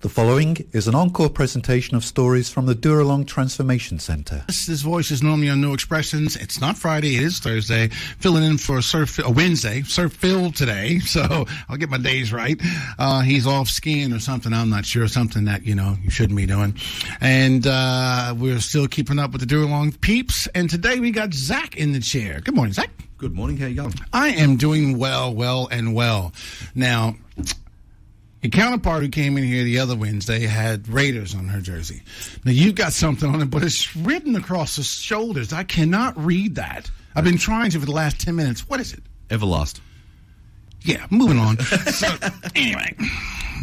The following is an encore presentation of stories from the Dooralong Transformation Centre. This voice is normally on No Expressions. It's not Friday, it is Thursday. Filling in for Wednesday. Surf Phil today, so I'll get my days right. He's off skiing or something, I'm not sure. Something that, you shouldn't be doing. And we're still keeping up with the Dooralong peeps. And today we got Zach in the chair. Good morning, Zach. Good morning. How you going? I am doing well. Now, your counterpart who came in here the other Wednesday had Raiders on her jersey. Now, you've got something on it, but it's written across the shoulders. I cannot read that. I've been trying to for the last 10 minutes. What is it? Everlast. Yeah, moving on. So, anyway,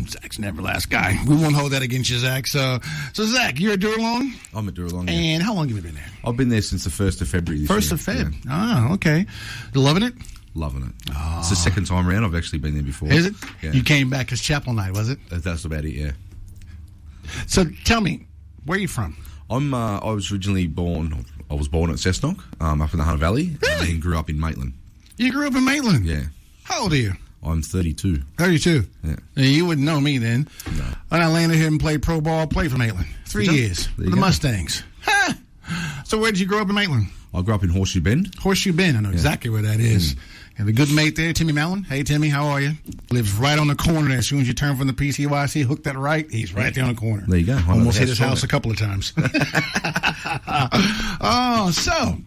Zach's an Everlast guy. We won't hold that against you, Zach. So Zach, you're at Dooralong? I'm at Dooralong, yeah. And how long have you been there? I've been there since the 1st of February this year. 1st of Feb. Yeah. Ah, okay. You loving it? Loving it. Oh. It's the second time around. I've actually been there before. Is it? Yeah. You came back as chapel night, was it? That's about it, yeah. So tell me, where are you from? I was originally born at Cessnock, up in the Hunter Valley. Really? And grew up in Maitland. You grew up in Maitland? Yeah. How old are you? I'm 32. 32? Yeah. You wouldn't know me then. No. When I landed here and played pro ball, played for Maitland. 3 years. There For the go. Mustangs. Ha! So where did you grow up in Maitland? I grew up in Horseshoe Bend. Horseshoe Bend. I know exactly where that is. Have a good mate there, Timmy Mallon. Hey, Timmy, how are you? Lives right on the corner there. As soon as you turn from the PCYC, hook that right, he's right there on the corner. There you go. Almost hit his house a couple of times. So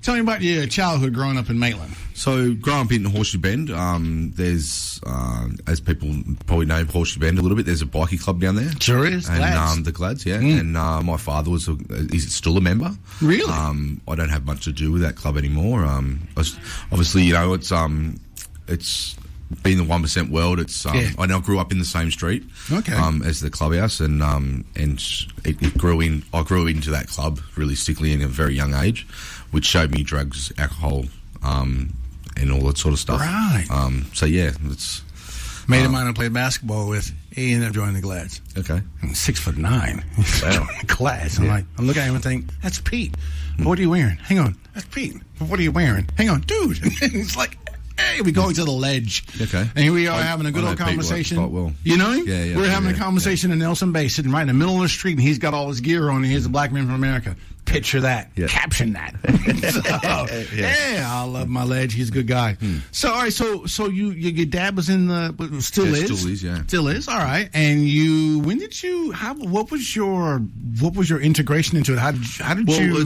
tell me about your childhood growing up in Maitland. So, growing up in Horseshoe Bend, there's, as people probably know Horseshoe Bend a little bit, there's a bikie club down there. Sure is. And Glads. the Glads, yeah. And my father he's still a member. Really? I don't have much to do with that club anymore. Obviously, it's been the 1% world. I now grew up in the same street, as the clubhouse, and it grew in. I grew into that club realistically in a very young age, which showed me drugs, alcohol, and all that sort of stuff. Right. So yeah, it's mate of mine I played basketball with. He ended up joining the Glads. Okay. I'm 6'9". Wow. Glads. I'm looking at him and think, that's Pete. But what are you wearing? Hang on. That's Pete. But what are you wearing? Hang on, dude. And it's like, hey, we're going to the ledge. Okay. And here we are having a good old conversation. Quite well. You know him? Yeah. We're having a conversation in Nelson Bay, sitting right in the middle of the street, and he's got all his gear on, and he's a black man from America. Picture that. Yeah. Caption that. I love my ledge. He's a good guy. So, all right, so your dad was in the, still is? Still is, yeah. Still is, all right. And what was your integration into it? How did you?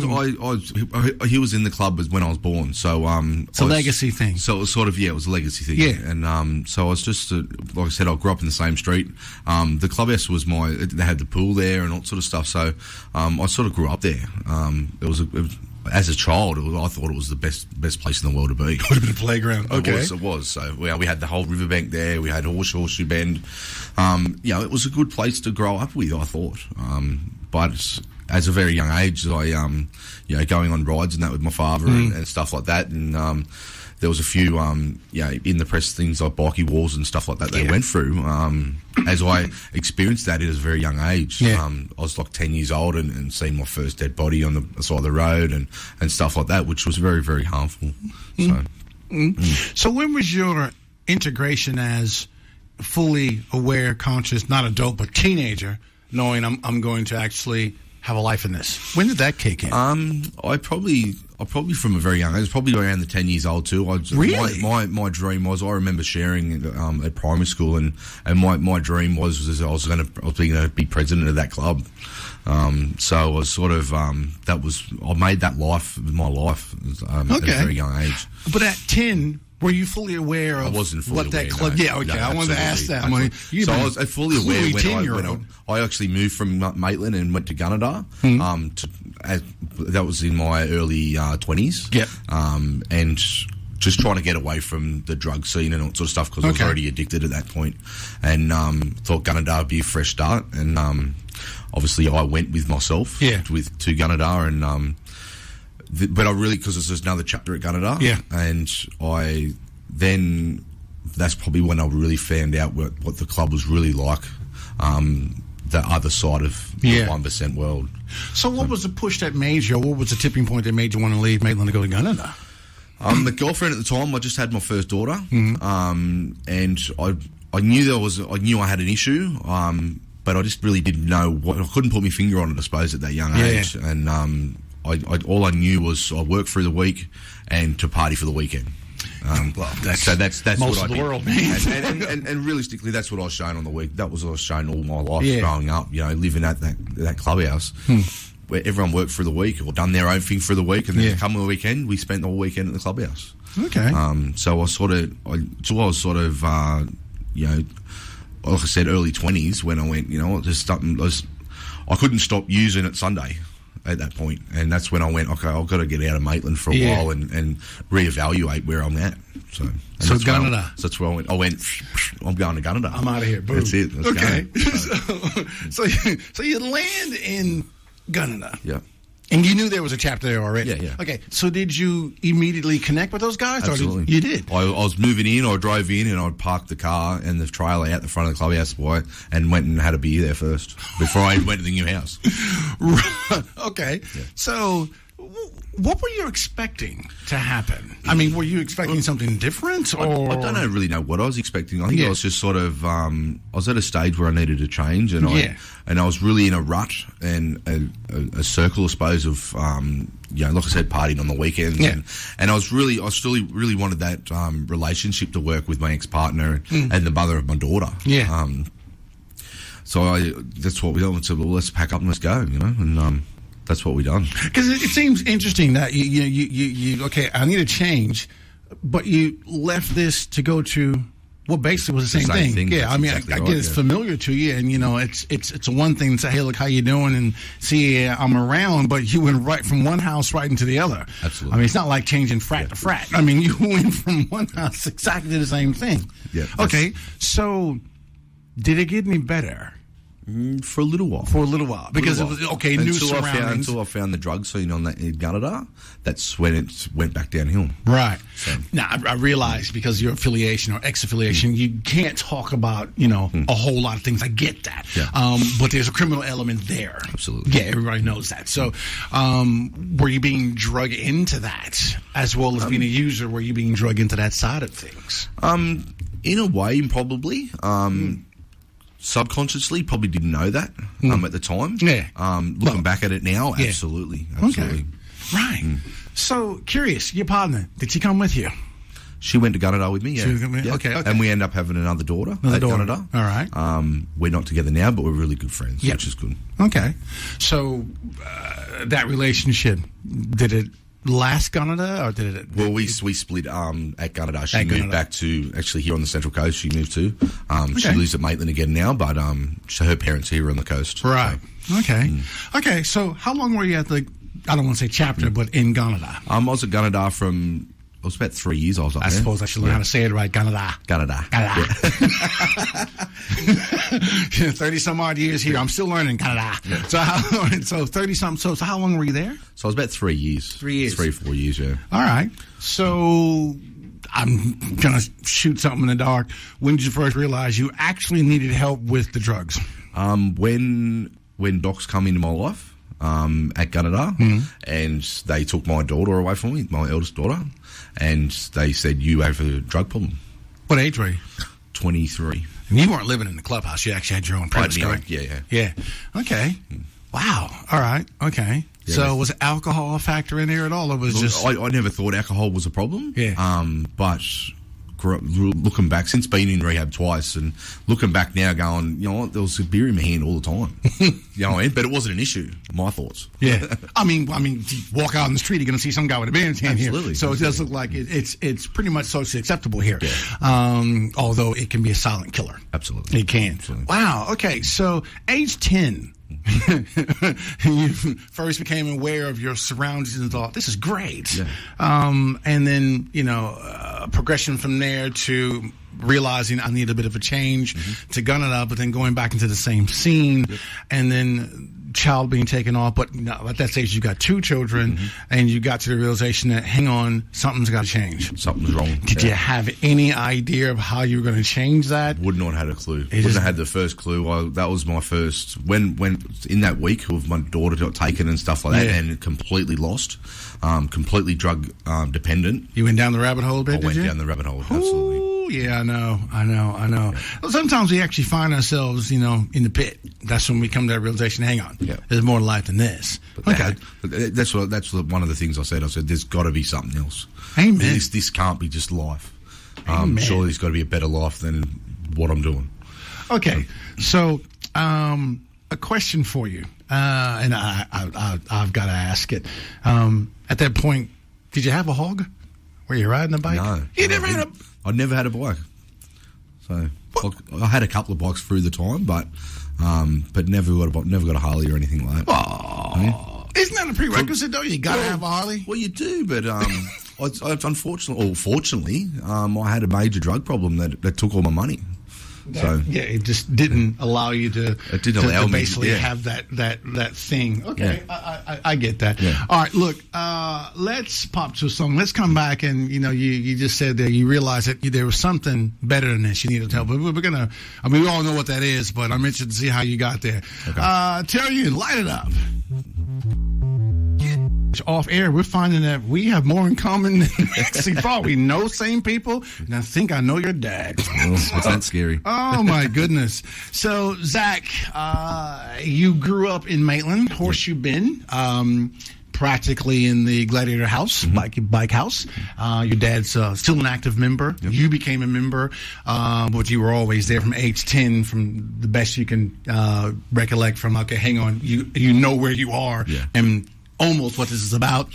He was in the club when I was born, so it's a legacy thing. So it was sort of, it was a legacy thing. Yeah. And so I was just, like I said, I grew up in the same street. The clubhouse was they had the pool there and all sort of stuff, so I sort of grew up there. It was as a child, I thought it was the best place in the world to be. It would have been a playground. Okay. It was. So we had the whole riverbank there. We had Horseshoe Bend. It was a good place to grow up with, I thought. But as a very young age, I going on rides and that with my father and stuff like that. And there was a few, in the press things like bikie wars and stuff like that they went through. As I experienced that at a very young age, I was like 10 years old and seeing my first dead body on the side of the road and stuff like that, which was very, very harmful. So when was your integration as fully aware, conscious, not adult, but teenager, knowing I'm going to actually have a life in this? When did that kick in? I probably from a very young age, probably around the 10 years old too. Really? My dream was, I remember sharing at primary school, and my dream was I was going to be president of that club. So I was sort of I made that life my life at a very young age. But at 10. Were you fully aware of what that club? No. Yeah, okay. No, I wanted to ask that. I was fully aware when I actually moved from Maitland and went to Gunnedah. That was in my early 20s. Yep. And just trying to get away from the drug scene and all sort of stuff because I was already addicted at that point. And thought Gunnedah would be a fresh start. And obviously I went with myself to Gunnedah and... but I really, because it's just another chapter at Gunnedah. Yeah. And that's probably when I really found out what the club was really like, the other side of the 1% world. So what was the push that made you, or what was the tipping point that made you want to leave Maitland to go to Gunnedah? The girlfriend at the time, I just had my first daughter, and I knew I had an issue, but I just really didn't know what. I couldn't put my finger on it, I suppose, at that young age. And all I knew was I worked through the week and to party for the weekend. That's most what I of the did. World, man. and realistically, that's what I was shown on the week. That was what I was shown all my life growing up. Living at that clubhouse where everyone worked for the week or done their own thing for the week, and then come the weekend, we spent the whole weekend at the clubhouse. Okay. So I was sort of, like I said, early 20s when I went. I couldn't stop using it Sunday. At that point, and that's when I went, okay, I've got to get out of Maitland for a while and reevaluate where I'm at. So Gunnedah. That's where I went. I'm going to Gunnedah. I'm out of here. Boom. That's it. Okay. So you land in Gunnedah. Yeah. And you knew there was a chapter there already. Yeah. Okay. So did you immediately connect with those guys? Absolutely. Or you did? I was moving in. I drove in and I parked the car and the trailer out the front of the clubhouse and went and had a beer there first before I went to the new house. Okay. Yeah. So what were you expecting to happen? I mean, were you expecting something different? Or? I don't really know what I was expecting. I think I was just sort of, I was at a stage where I needed to change, and I was really in a rut and a circle, I suppose, of, like I said, partying on the weekends. Yeah. And I still really wanted that relationship to work with my ex-partner and the mother of my daughter. Yeah. So that's what we done. So, well, let's pack up and let's go, and that's what we done. Because it seems interesting that you okay, I need to change, but you left this to go to what basically was the same thing. Yeah, That's I mean, exactly I right, get it's familiar to you, and it's one thing to say, hey, look, how you doing, and see, I'm around, but you went right from one house right into the other. Absolutely. I mean, it's not like changing frat to frat. I mean, you went from one house exactly the same thing. Yeah. Okay, so did it get any better? For a little while. Because it was, new surroundings. Until I found the drug scene in Gunnedah, that's when it went back downhill. Right. So. Now, I realize because of your affiliation or ex-affiliation, you can't talk about, a whole lot of things. I get that. Yeah. But there's a criminal element there. Absolutely. Yeah, everybody knows that. So were you being drug into that as well as being a user? Were you being drug into that side of things? In a way, probably. Subconsciously, probably didn't know that at the time. Yeah. Looking back at it now, absolutely. Okay. Right. So, curious, your partner, did she come with you? She went to Gunnedah with me, yeah. She was with me? Yeah. Okay. And we end up having another daughter at Gunnedah. All right. We're not together now, but we're really good friends, which is good. Okay. So, that relationship, did it last Gunnedah, or did it? Well, we split at Gunnedah. She moved back to actually here on the Central Coast. She moved to. She lives at Maitland again now, but so her parents are here on the coast. Right. So. Okay. Okay. So how long were you at the? I don't want to say chapter, but in Gunnedah. I was at Gunnedah from. It was about 3 years I was up there. I suppose I should learn how to say it right. Gunnedah. Gunnedah. 30-some-odd years here. I'm still learning Gunnedah. Yeah. So 30-something. So how long were you there? So I was about 3 years. 3 years. 3-4 years, yeah. All right. So I'm going to shoot something in the dark. When did you first realize you actually needed help with the drugs? When docs come into my life at Gunnedah, and they took my daughter away from me, my eldest daughter, and they said, you have a drug problem. What age were you? 23. And you weren't living in the clubhouse. You actually had your own premise, correct? Yeah. Okay. Wow. All right. Okay. Yeah, so was alcohol a factor in there at all, or was just? I never thought alcohol was a problem. Yeah. But looking back, since being in rehab twice, and looking back now, going, you know what, there was a beer in my hand all the time. You know what I mean? But it wasn't an issue. My thoughts. Yeah. I mean, you walk out on the street, you're going to see some guy with a beer in his hand here. So it does look like it's pretty much socially acceptable here. Yeah. Although it can be a silent killer. Absolutely. It can. Absolutely. Wow. Okay. So age 10. You first became aware of your surroundings and thought, this is great. Yeah. And then, progression from there to realizing I need a bit of a change to gun it up, but then going back into the same scene, and then child being taken off. But at that stage, you got 2 children, and you got to the realization that, hang on, something's got to change. Something's wrong. Did you have any idea of how you were going to change that? Would not have had a clue. Wouldn't have had the first clue. That was my first, when in that week with my daughter got taken and stuff like that, and completely lost, completely drug dependent. You went down the rabbit hole a bit, I went down the rabbit hole, absolutely. yeah, I know. Well, sometimes we actually find ourselves, in the pit. That's when we come to that realization. Hang on, there's more to life than this. But that's one of the things I said. I said there's got to be something else. Amen. This can't be just life. Surely there's got to be a better life than what I'm doing. Okay, so a question for you, and I've got to ask it. At that point, did you have a hog? Were you riding a bike? No. You never had a... I never had a bike. So I had a couple of bikes through the time, but never got a Harley or anything like that. Oh, isn't that a prerequisite though? You got to have a Harley. Well, you do, but unfortunately, or fortunately, I had a major drug problem that took all my money. It just didn't allow you to. It didn't allow me basically to, have that thing. Okay, yeah. I get that. Yeah. All right, look, let's pop to a song. Let's come back and you just said that you realized that there was something better than this you needed to tell. But we're gonna. I mean, we all know what that is, but I'm interested to see how you got there. Okay. Terry, light it up. Off air, we're finding that we have more in common than we thought. We know same people, and I think I know your dad. It's not scary. Oh my goodness! So Zach, you grew up in Maitland, Horseshoe Bend, practically in the Gladiator House, bike house. Your dad's still an active member. Yep. You became a member, but you were always there from age 10, from the best you can recollect. From hang on, you know where you are, and almost what this is about.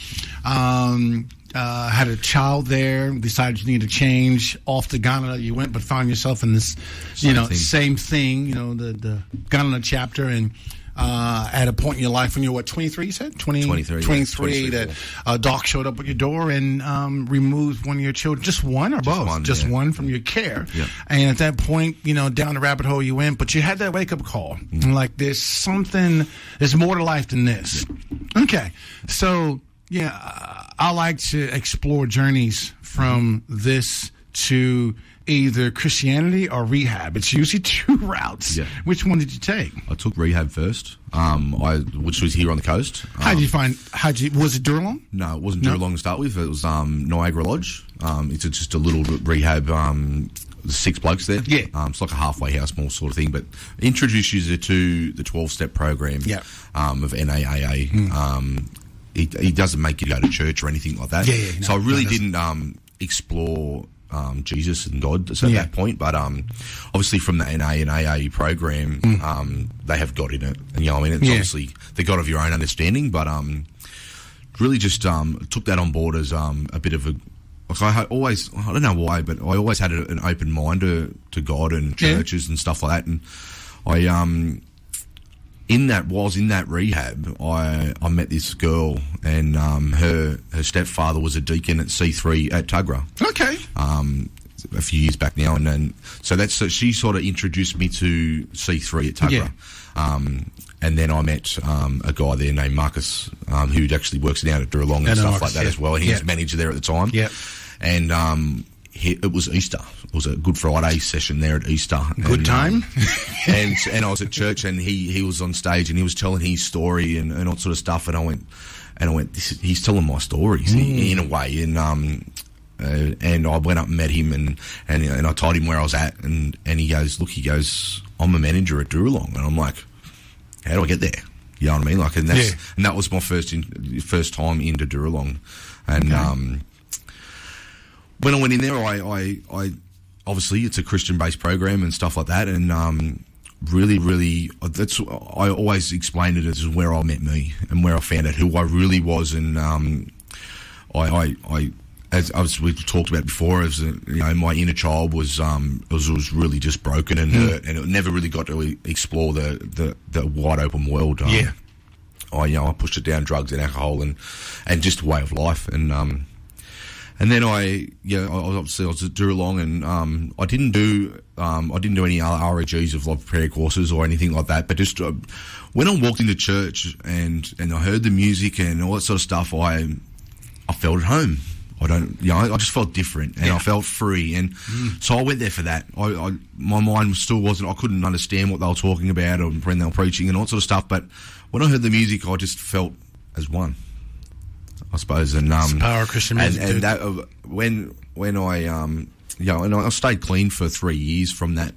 Had a child there, decided you needed to change. Off to Ghana you went, but found yourself in this, same thing, the Ghana chapter. And at a point in your life when you were, 23, you said? 23, that Doc showed up at your door and removed one of your children. Just one or both? Just one from your care. Yeah. And at that point, down the rabbit hole you went, but you had that wake-up call. Mm-hmm. Like, there's more to life than this. Yeah. Okay. So, I like to explore journeys from this to either Christianity or rehab. It's usually two routes. Yeah. Which one did you take? I took rehab first, which was here on the coast. Was it Dooralong? No, it wasn't Dooralong to start with. It was Niagara Lodge. It's just a little rehab, 6 blokes there. Yeah. It's like a halfway house, more sort of thing, but introduces you to the 12-step program of NAAA. He doesn't make you go to church or anything like that. So I really didn't explore Jesus and God at that point, but obviously from the NA and AA program, they have God in it, and it's obviously the God of your own understanding, but really just took that on board as a bit of a. Like I don't know why, but I always had an open mind to God and churches and stuff like that, and I in that rehab, I met this girl, and her stepfather was a deacon at C3 at Tuggerah. Okay. A few years back now, and then so she sort of introduced me to C3 at Tuggerah. Yeah. And then I met a guy there named Marcus, who actually works down at Dooralong and stuff like that as well. And he was manager there at the time. Yeah. And it was Easter. It was a Good Friday session there at Easter. Good time. And I was at church, and he was on stage, and he was telling his story and all sort of stuff. And I went, he's telling my stories in a way. And I went up and met him, and I told him where I was at, and he goes, I'm a manager at Dooralong, and I'm like, how do I get there? You know what I mean? Like, and that was my first time into Dooralong, and when I went in there, I obviously it's a Christian-based program and stuff like that, and really, I always explained it as where I met me and where I found out who I really was, and as we talked about before, as my inner child was really just broken and hurt, and it never really got to explore the wide open world. I pushed it down, drugs and alcohol and just a way of life, and then I was at Dooralong, and I didn't do any REGs of like prayer courses or anything like that, but just when I walked into church and I heard the music and all that sort of stuff, I felt at home. I just felt different, and I felt free, and so I went there for that. My mind still wasn't. I couldn't understand what they were talking about or when they were preaching and all that sort of stuff. But when I heard the music, I just felt as one, I suppose. And it's the power of Christian music. And that when and I stayed clean for 3 years from that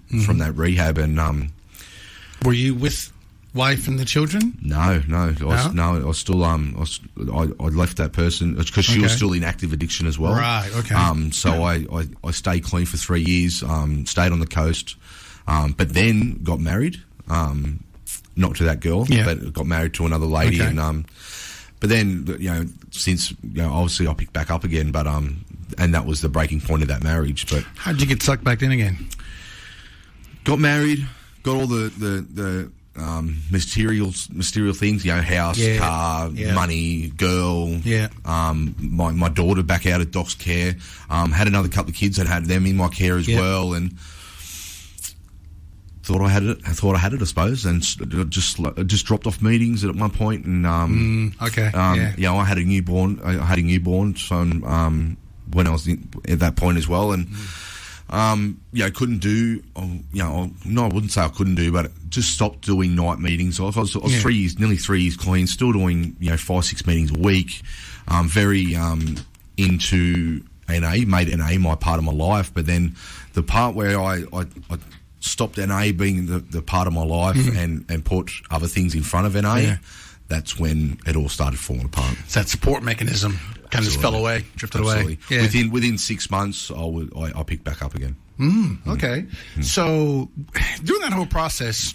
rehab. And were you with wife and the children? No. I was still I left that person because she was still in active addiction as well. Right. Okay. So I stayed clean for 3 years. Stayed on the coast, but then got married. Not to that girl, but got married to another lady. Okay. And but then since obviously I picked back up again. But and that was the breaking point of that marriage. But how did you get sucked back in again? Got married. Got all the material things, house, car, money, girl. Yeah. My daughter back out of Doc's care. Had another couple of kids that had them in my care as well, and thought I had it. I suppose, and just dropped off meetings at one point. And I had a newborn son when I was at that point as well, and. Couldn't do, no, I wouldn't say I couldn't do, but just stopped doing night meetings. I was nearly 3 years clean, still doing, 5-6 meetings a week. Very into NA, made NA my part of my life. But then the part where I stopped NA being the part of my life and put other things in front of NA, that's when it all started falling apart. It's that support mechanism kind of just fell away, drifted away. Yeah. Within 6 months, I picked back up again. Okay. So during that whole process,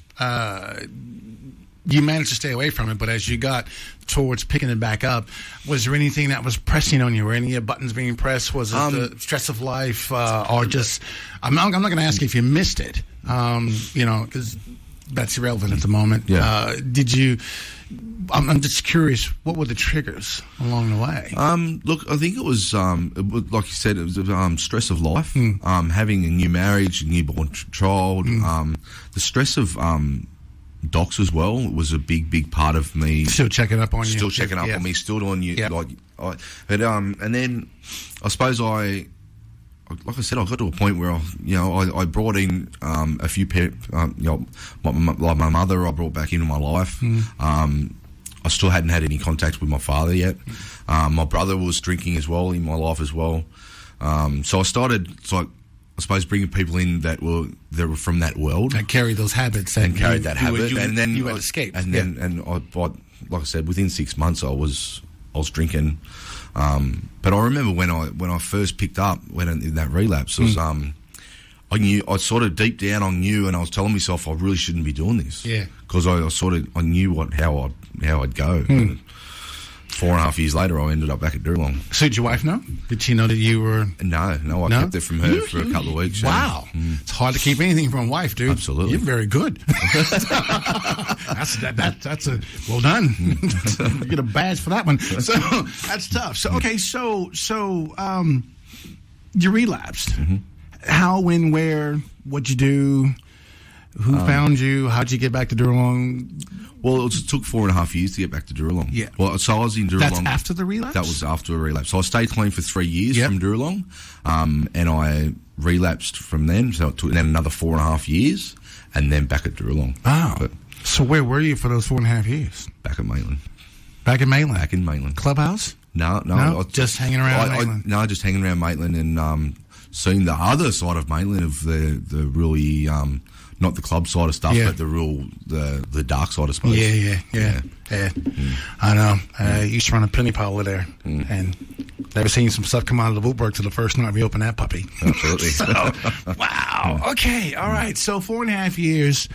you managed to stay away from it, but as you got towards picking it back up, was there anything that was pressing on you? Were any buttons being pressed? Was it the stress of life, or just? I'm not going to ask you if you missed it, because that's irrelevant at the moment. Yeah. Did you? I'm just curious. What were the triggers along the way? Look, I think it was like you said, it was stress of life. Having a new marriage, a newborn child. The stress of docs as well was a big part of me. Still checking up on you. Still checking up on me. Still doing you. Yeah. And then I suppose like I said, I got to a point where I brought in a few like my mother. I brought back into my life. I still hadn't had any contact with my father yet. My brother was drinking as well in my life as well. So I started, I suppose, bringing people in that were from that world and carried those habits and carried that habit, and then you had escaped. And then like I said, within 6 months I was drinking. But I remember when I first picked up in that relapse, it was I knew, I sort of deep down I knew, and I was telling myself I really shouldn't be doing this. Yeah, because I knew how I'd go. 4.5 years later, I ended up back at Dooralong. So did your wife know? Did she know that you were? No, I kept it from her for a couple of weeks. Wow, it's hard to keep anything from a wife, dude. Absolutely, you're very good. That's a well done. You get a badge for that one. So that's tough. So okay, so you relapsed. How, when, where, what'd you do? Who found you? How'd you get back to Dooralong? Well, it took 4.5 years to get back to Dooralong. Yeah. Well, so I was in Dooralong. That's after the relapse? That was after a relapse. So I stayed clean for 3 years from Dooralong, and I relapsed from then. So it took then another 4.5 years, and then back at Dooralong. Wow. So where were you for those 4.5 years? Back at Maitland. Back in Maitland? Back in Maitland. Clubhouse? No. Just hanging around Maitland? No, just hanging around Maitland and seeing the other side of Maitland of the really... not the club side of stuff, but the dark side, I suppose. Yeah. I know. I used to run a penny parlor there, and never seen some stuff come out of the woodwork till the first night we opened that puppy. Absolutely. So, wow. Okay. All right. So 4.5 years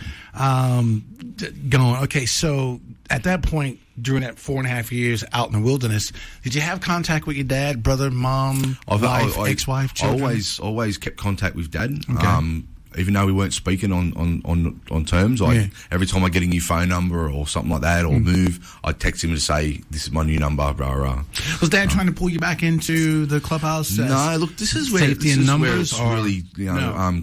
going. Okay. So at that point, during that 4.5 years out in the wilderness, did you have contact with your dad, brother, mom, wife, ex-wife, children? I always kept contact with Dad. Okay. Even though we weren't speaking on terms, every time I get a new phone number or something like that or move, I'd text him to say, "This is my new number." Blah, blah. Was Dad trying to pull you back into the clubhouse? No, look, this is where it's really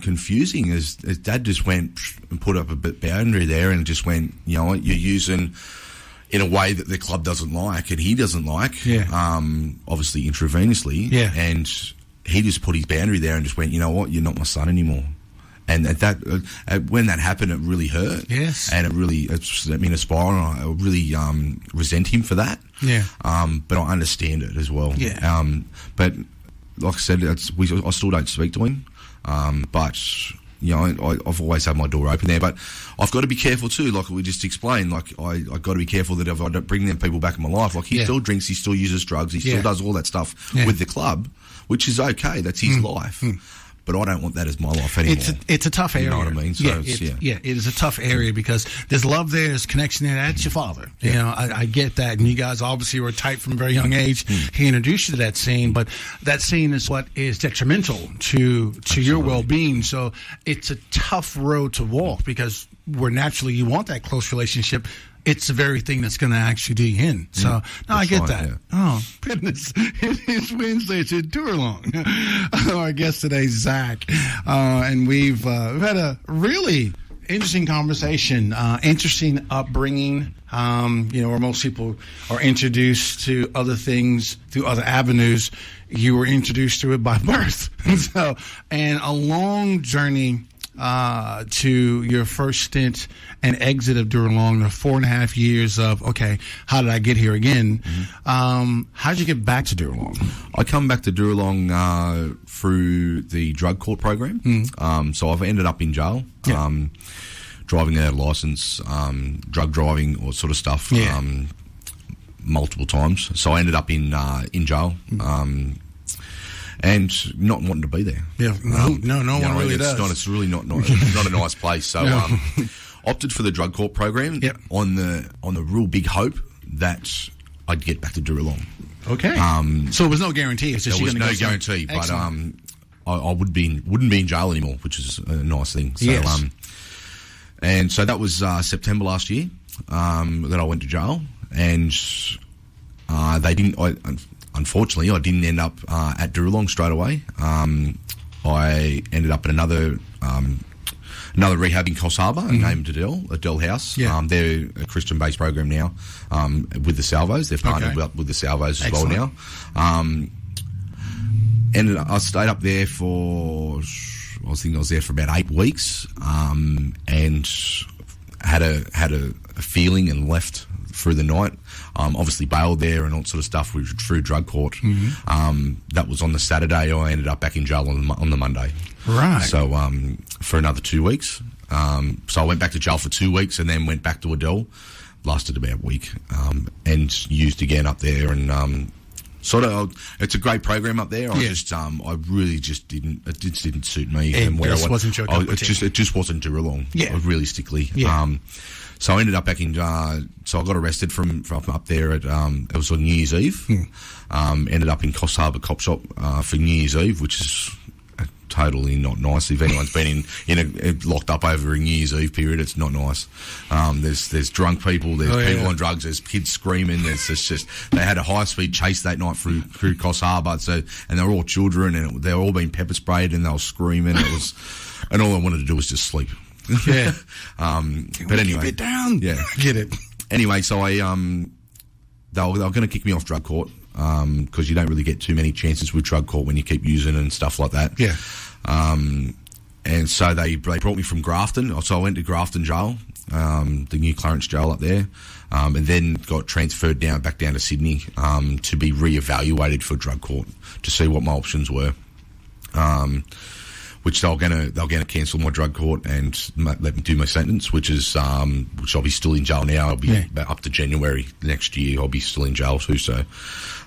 confusing. Is Dad just went and put up a bit boundary there and just went, you know what, you're using in a way that the club doesn't like and he doesn't like. Yeah. Obviously intravenously. Yeah. And he just put his boundary there and just went, you know what, you're not my son anymore. And at that, when that happened, it really hurt. Yes. And it set me in a spiral, and I really resent him for that. Yeah. But I understand it as well. Yeah. But like I said, I still don't speak to him. But you know, I've always had my door open there. But I've got to be careful too, like we just explained. Like I've got to be careful that if I don't bring them people back in my life, like he still drinks, he still uses drugs, he still does all that stuff with the club, which is okay. That's his life. But I don't want that as my life anymore. It's a tough area. You know what I mean? So it is a tough area because there's love there, there's connection there. That's your father. You know, I get that. And you guys obviously were tight from a very young age. He introduced you to that scene, but that scene is what is detrimental to your well-being. So it's a tough road to walk because where naturally you want that close relationship, it's the very thing that's going to actually do you in. So, no, I get that. Yeah. Oh, goodness. It is Wednesday. It's a Dooralong. Our guest today is Zach. And we've had a really interesting conversation, interesting upbringing, where most people are introduced to other things through other avenues. You were introduced to it by birth. And a long journey to your first stint and exit of Dooralong, the 4.5 years of, okay, how did I get here again? How did you get back to Dooralong? I come back to Dooralong through the drug court program. So I've ended up in jail, driving without a license, drug driving, all sort of stuff, multiple times. So I ended up in jail. And not wanting to be there. Yeah, no one really does. It's really not a nice place. So opted for the drug court program on the real big hope that I'd get back to Dooralong. Okay. So there was no guarantee. It's just there was no guarantee, but I wouldn't be in jail anymore, which is a nice thing. So, and so that was September last year that I went to jail, and they didn't. Unfortunately, I didn't end up at Dooralong straight away. I ended up at another rehab in Coffs Harbour named Adele House. They're a Christian-based program now with the Salvos. They've partnered up with the Salvos as well now. And I stayed up there for, I was there for about 8 weeks, and had a feeling and left through the night. Obviously bailed there and all sort of stuff through drug court. That was on the Saturday. I ended up back in jail on the Monday. Right. So for another 2 weeks. So I went back to jail for 2 weeks and then went back to Adele. Lasted about a week, and used again up there. And it's a great program up there. I really just didn't. It just didn't suit me. Wasn't your cup of tea. It just wasn't Dooralong. Realistically. So I ended up back in. So I got arrested from up there at. It was on New Year's Eve. Ended up in Coffs Harbour Cop Shop for New Year's Eve, which is totally not nice. If anyone's been in locked up over a New Year's Eve period, it's not nice. There's drunk people. There's people on drugs. There's kids screaming. They had a high speed chase that night through Coffs Harbour. So and they were all children and they were all being pepper sprayed and they were screaming. And all I wanted to do was just sleep. Yeah. But anyway, keep it down. Yeah, get it. Anyway, so they were going to kick me off drug court because you don't really get too many chances with drug court when you keep using and stuff like that. Yeah. And so they brought me from Grafton. So I went to Grafton Jail, the new Clarence Jail up there, and then got transferred back down to Sydney to be re-evaluated for drug court to see what my options were. Which they're gonna cancel my drug court and let me do my sentence, which I'll be still in jail now. I'll be up to January next year. I'll be still in jail too. So,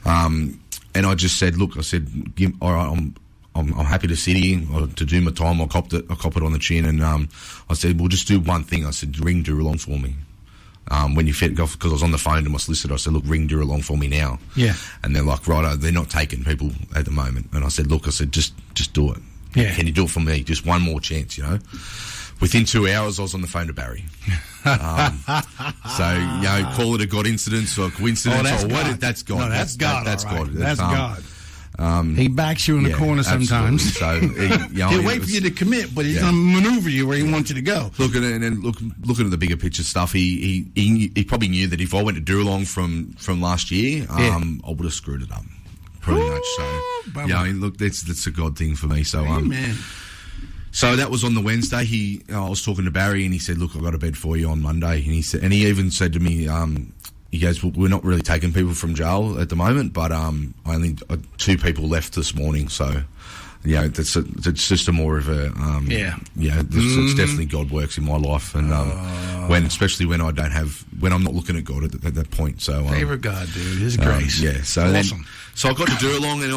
and I just said, look, all right, I'm happy to sit here to do my time. I'll cop it on the chin, and I said, we'll just do one thing. I said, ring Dooralong for me. When you fed off, because I was on the phone to my solicitor, I said, look, ring Dooralong for me now. Yeah. And they're like, right, they're not taking people at the moment. And I said, look, just do it. Yeah. Can you do it for me? Just one more chance, Within 2 hours, I was on the phone to Barry. So, call it a God incident or a coincidence or what? God. That's God. No, that's God. That's right. God. That's God. He backs you in the corner sometimes. So he'll wait for you to commit, but he's going to maneuver you where he wants you to go. Looking at the bigger picture stuff, he probably knew that if I went to Dooralong from last year, I would have screwed it up. Pretty much. So, look, that's a God thing for me. So, Amen. So that was on the Wednesday. I was talking to Barry, and he said, "Look, I've got a bed for you on Monday." And he even said to me, he goes, well, "We're not really taking people from jail at the moment, but I only 2 people left this morning, so it's just a more of a it's definitely God works in my life, and especially when I'm not looking at God at that point. So favor God, dude, His grace. So awesome. So I got to Dooralong, and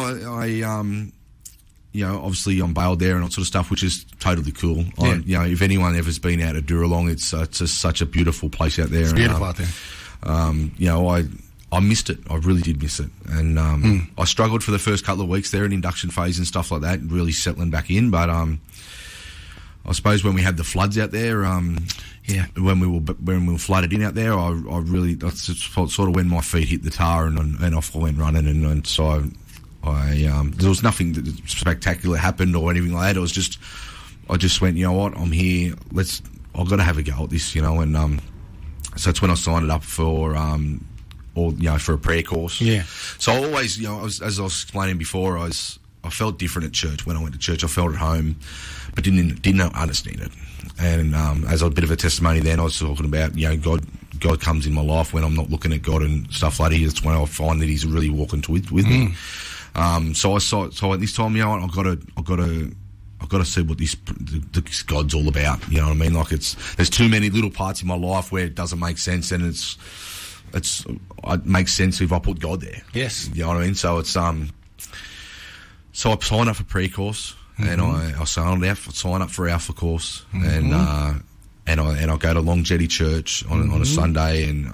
I obviously I'm bailed there and all sort of stuff, which is totally cool. Yeah. If anyone ever's been out at Dooralong, it's just such a beautiful place out there. It's beautiful out there. I missed it. I really did miss it, and I struggled for the first couple of weeks there in induction phase and stuff like that, really settling back in. But I suppose when we had the floods out there, when we were flooded in out there, that's sort of when my feet hit the tar and off I went running, and so there was nothing that spectacular happened or anything like that. It was just I just went, you know what, I'm here. I've got to have a go at this, and so that's when I signed it up for. For a prayer course. Yeah. So I always, as I was explaining before, I felt different at church. When I went to church, I felt at home, but didn't understand it. And as a bit of a testimony, then I was talking about, God comes in my life when I'm not looking at God and stuff like that. That's when I find that He's really walking with me. So at this time, I've got to see what this God's all about. You know what I mean? Like there's too many little parts in my life where it doesn't make sense, and it makes sense if I put God there. Yes. You know what I mean? So it's so I signed up for pre-course, and I signed up for Alpha course, and I go to Long Jetty Church on a Sunday, and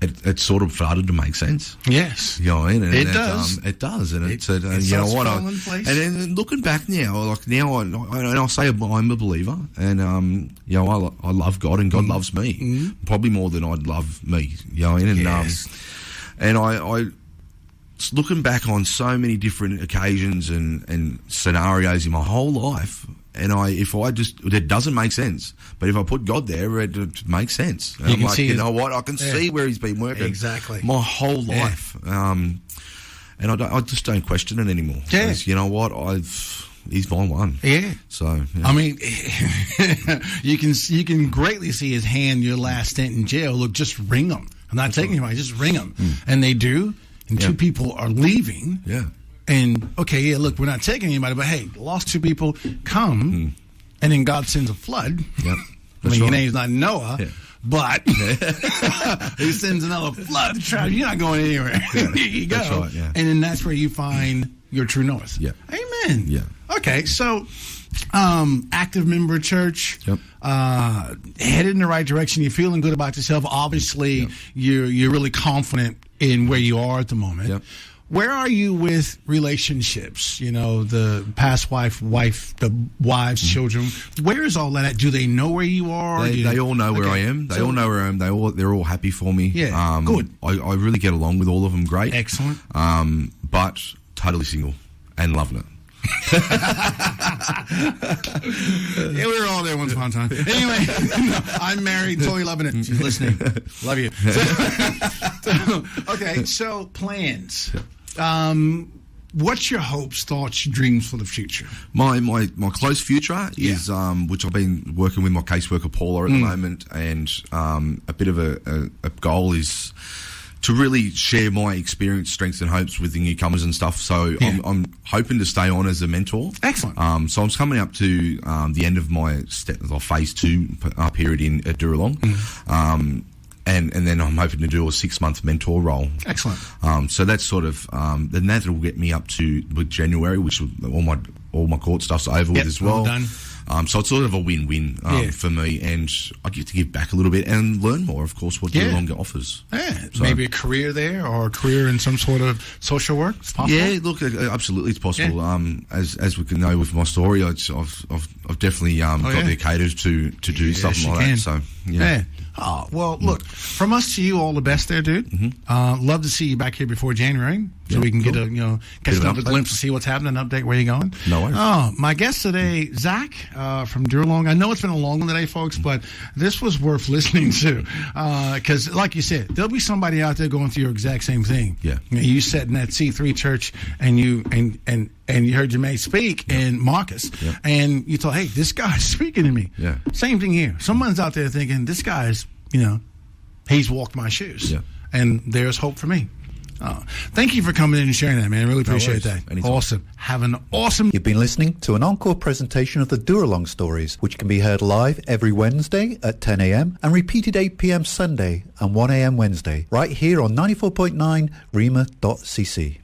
it sort of started to make sense. Yes. You know what I mean? And it does. It does. And you know what? And then looking back now, I say I'm a believer, and I love God, and God loves me probably more than I'd love me. You know what I mean? And I looking back on so many different occasions and scenarios in my whole life. And it doesn't make sense. But if I put God there, it makes sense. And I'm like, you know what? I can see where He's been working. Exactly. My whole life. And I just don't question it anymore. Yeah. Because, you know what? He's my one. Yeah. So, yeah. I mean, you can greatly see His hand your last stint in jail. Look, just ring them. I'm not taking anybody. Just ring them. And they do. And two people are leaving. Yeah. And, look, we're not taking anybody, but hey, lost two people, come, and then God sends a flood. Yep. Your name's not Noah, but He sends another flood to try. You're not going anywhere. Here you go. That's right, yeah. And then that's where you find your true north. Yeah. Amen. Yeah. Okay, so active member of church, headed in the right direction. You're feeling good about yourself. Obviously, you're really confident in where you are at the moment. Yep. Where are you with relationships? The past wife, the wives, children. Where is all that at? Do they know where you are? They all know where I am. They all know where I am. They're all happy for me. Yeah, good. I really get along with all of them great. Excellent. But totally single and loving it. We were all there once upon a time. Anyway, I'm married, totally loving it. She's listening. Love you. So plans. What's your hopes, thoughts, dreams for the future? My close future is which I've been working with my caseworker Paula at the moment, and a bit of a goal is to really share my experience, strengths, and hopes with the newcomers and stuff. So I'm hoping to stay on as a mentor. Excellent. So I'm coming up to the end of my phase 2 period at Dooralong. And then I'm hoping to do a 6-month mentor role. Excellent. So that's sort of then that will get me up to January, which all my court stuff's over with as well. All done. So it's sort of a win-win for me, and I get to give back a little bit and learn more, of course, what Dooralong offers. Yeah, so, maybe a career there or a career in some sort of social work. It's possible. Yeah, look, absolutely, it's possible. Yeah. As we can know with my story, I've definitely got the cadres to do something like that. So yeah. Oh, well, look, from us to you, all the best there, dude. Love to see you back here before January, so we can get catch another glimpse to see what's happening, update where you're going. No worries. Oh, my guest today, Zach from Dooralong. I know it's been a long one today, folks, but this was worth listening to because, like you said, there'll be somebody out there going through your exact same thing. Yeah, you sat in that C3 church and you heard Jermaine speak and Marcus, and you thought, hey, this guy's speaking to me. Yeah. Same thing here. Someone's out there thinking, this guy's, he's walked my shoes. Yeah. And there's hope for me. Oh, thank you for coming in and sharing that, man. I really appreciate worries. that. Anytime. Awesome. Have an awesome... You've been listening to an encore presentation of the Dooralong stories, which can be heard live every Wednesday at 10 a.m. and repeated 8 p.m. Sunday and 1 a.m. Wednesday, right here on 94.9 rema.cc.